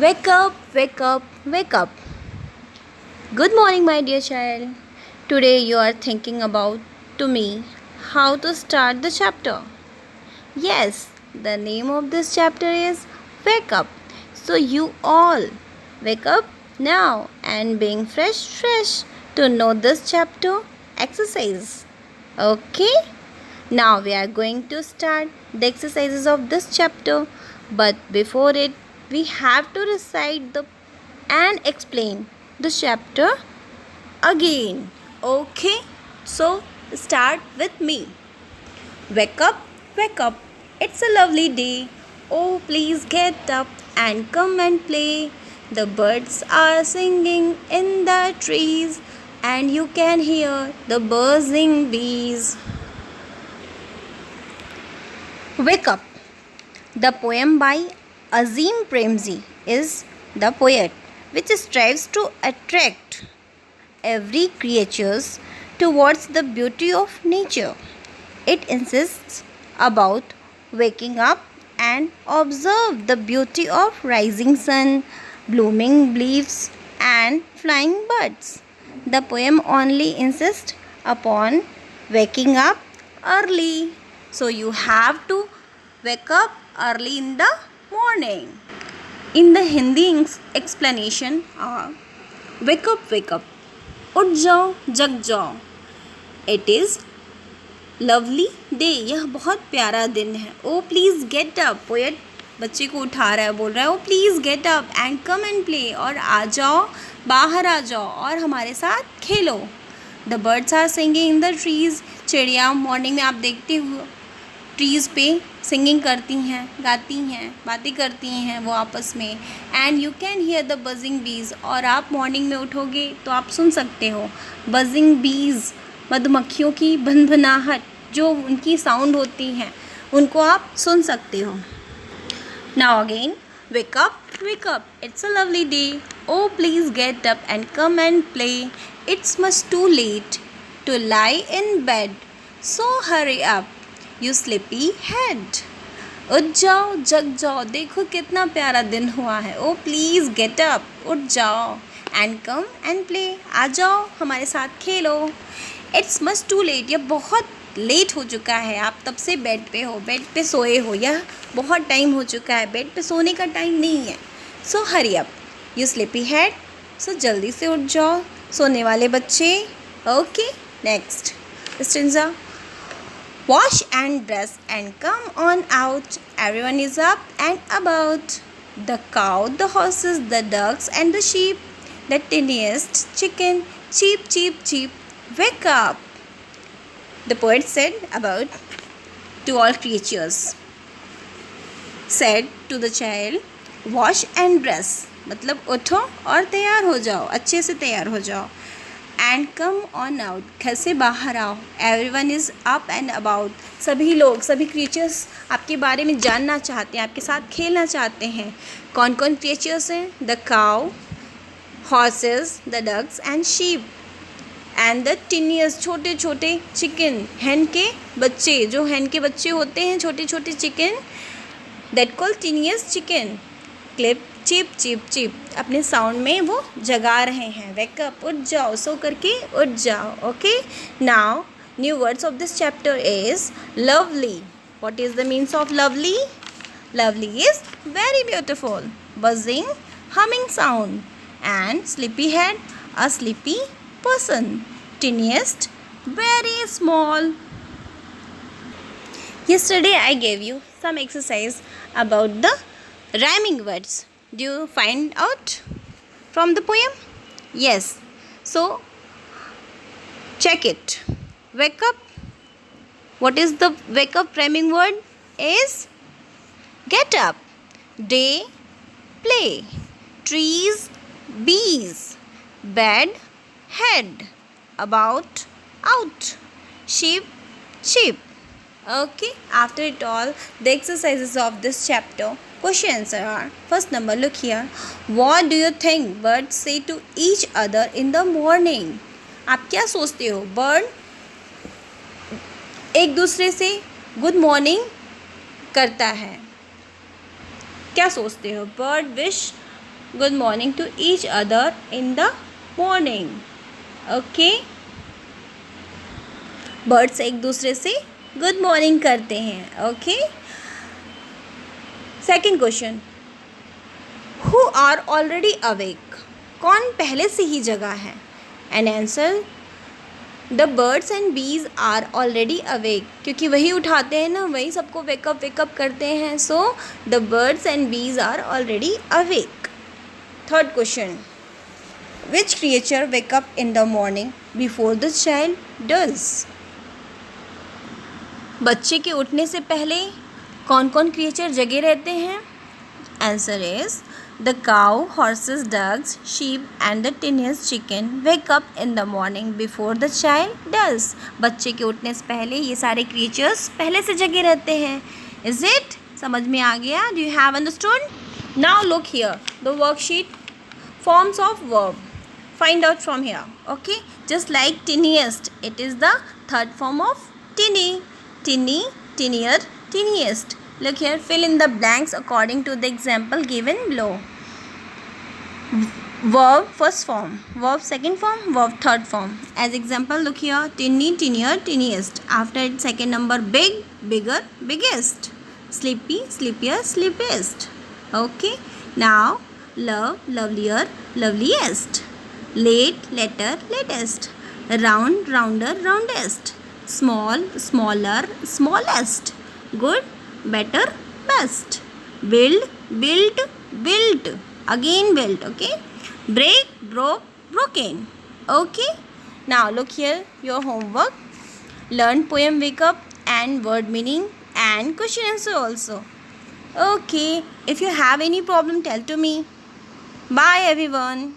Wake up, wake up, wake up. Good morning, my dear child. Today you are thinking about to me how to start the chapter. Yes, the name of this chapter is Wake Up. So you all wake up now and being fresh to know this chapter exercise. Okay? Now we are going to start the exercises of this chapter, but before it we have to recite the and explain the chapter again. Okay? So start with me. Wake up, wake up. It's a lovely day. Oh, please get up and come and play. The birds are singing in the trees, and you can hear the buzzing bees. Wake Up. The poem by Azim Premji is the poet which strives to attract every creature towards the beauty of nature. It insists about waking up and observe the beauty of rising sun, blooming leaves and flying birds. The poem only insists upon waking up early. So you have to wake up early in the morning. In the Hindi explanation, wake up, उठ जाओ, जग जाओ. It is lovely day. यह बहुत प्यारा दिन है. Oh please get up. Poet बच्चे को उठा रहा है, बोल रहा है oh please get up and come and play. और आ जाओ, बाहर आ जाओ और हमारे साथ खेलो. The birds are singing in the trees. चिड़िया मॉर्निंग में आप देखते हो ट्रीज़ पे सिंगिंग करती हैं, गाती हैं, बातें करती हैं वो आपस में. And you can hear the buzzing बीज. और आप मॉर्निंग में उठोगे तो आप सुन सकते हो बजिंग बीज, मधुमक्खियों की भनभनाहट, जो उनकी साउंड होती हैं उनको आप सुन सकते हो. Now again wake up, it's a lovely day. Oh please get up and come and play. It's much too late to lie in bed, so hurry up, you sleepy head. उठ जाओ, जग जाओ. देखो कितना प्यारा दिन हुआ है. ओ प्लीज़ गेट अप, उठ जाओ. एंड कम एंड प्ले, आ जाओ हमारे साथ खेलो. It's much too late. यह बहुत लेट हो चुका है. आप तब से बेड पे हो, बेड पे सोए हो. यह बहुत टाइम हो चुका है. बेड पे सोने का टाइम नहीं है. So hurry up, you sleepy head. So जल्दी से उठ जाओ सोने वाले बच्चे. Okay, next stanza. Wash and dress and come on out. Everyone is up and about. The cow, the horses, the ducks and the sheep, the tiniest chicken, cheep, cheep, cheep, wake up. The poet said about to all creatures. Said to the child, wash and dress. मतलब उठो और तैयार हो जाओ, अच्छे से तैयार हो जाओ. एंड कम ऑन आउट, घर से बाहर आओ. Everyone is up and about. सभी लोग, सभी क्रिएचर्स आपके बारे में जानना चाहते हैं, आपके साथ खेलना चाहते हैं. कौन कौन क्रिएचर्स हैं? The cow, horses, the ducks and sheep and the tiniest, छोटे छोटे चिकन, हैन के बच्चे. जो हैन के बच्चे होते हैं, छोटे छोटे chicken, that call tiniest chicken. Clip, cheep cheep cheep, अपने साउंड में वो जगा रहे हैं. वेकअप, उठ जाओ, सो करके उठ जाओ. Okay, now new words of this chapter is lovely. What is the means of lovely? Lovely is very beautiful, buzzing, humming sound. And sleepy head, a sleepy person. Tiniest, very small. Yesterday I gave you some exercise about the rhyming words. Do you find out from the poem? Yes. So check it. Wake up. What is the wake up rhyming word? Is get up. Day, play. Trees, bees. Bed, head. About, out. Sheep, sheep. Okay, after it all, the exercises of this chapter, question answer are: first number, look here. What do you think birds say to each other in the morning? आप क्या सोचते हो? Bird एक दूसरे से good morning करता है. क्या सोचते हो? Bird wish good morning to each other in the morning. Okay? Birds एक दूसरे से good morning करते हैं. Okay? Second question. Who are already awake? कौन पहले से ही जगा है? And answer, the birds and bees are already awake. क्योंकि वही उठाते हैं ना, वही सबको wake up करते हैं. So the birds and bees are already awake. Third question. Which creature wake up in the morning before the child does? बच्चे के उठने से पहले कौन कौन क्रिएचर जगे रहते हैं? Answer is the cow, horses, ducks, sheep and the tiniest chicken wake up in the morning before the child does. बच्चे के उठने से पहले ये सारे creatures पहले से जगे रहते हैं. Is it? समझ में आ गया? Do you have understood? Now look here. The worksheet forms of verb. Find out from here. Okay? Just like tiniest, it is the third form of tinny. Tinny, tinier, tiniest. Look here, fill in the blanks according to the example given below. Verb first form, verb second form, verb third form. As example, look here, tinny, tinier, tiniest. After it, second number, big, bigger, biggest. Sleepy, sleepier, sleepiest. Okay. Now, love, lovelier, loveliest. Late, later, latest. Round, rounder, roundest. Small, smaller, smallest. Good, better, best. Build, built, built. Again built. Okay. Break, broke, broken. Okay. Now look here, your homework. Learn poem wake up and word meaning and question answer also. Okay. If you have any problem, tell to me. Bye everyone.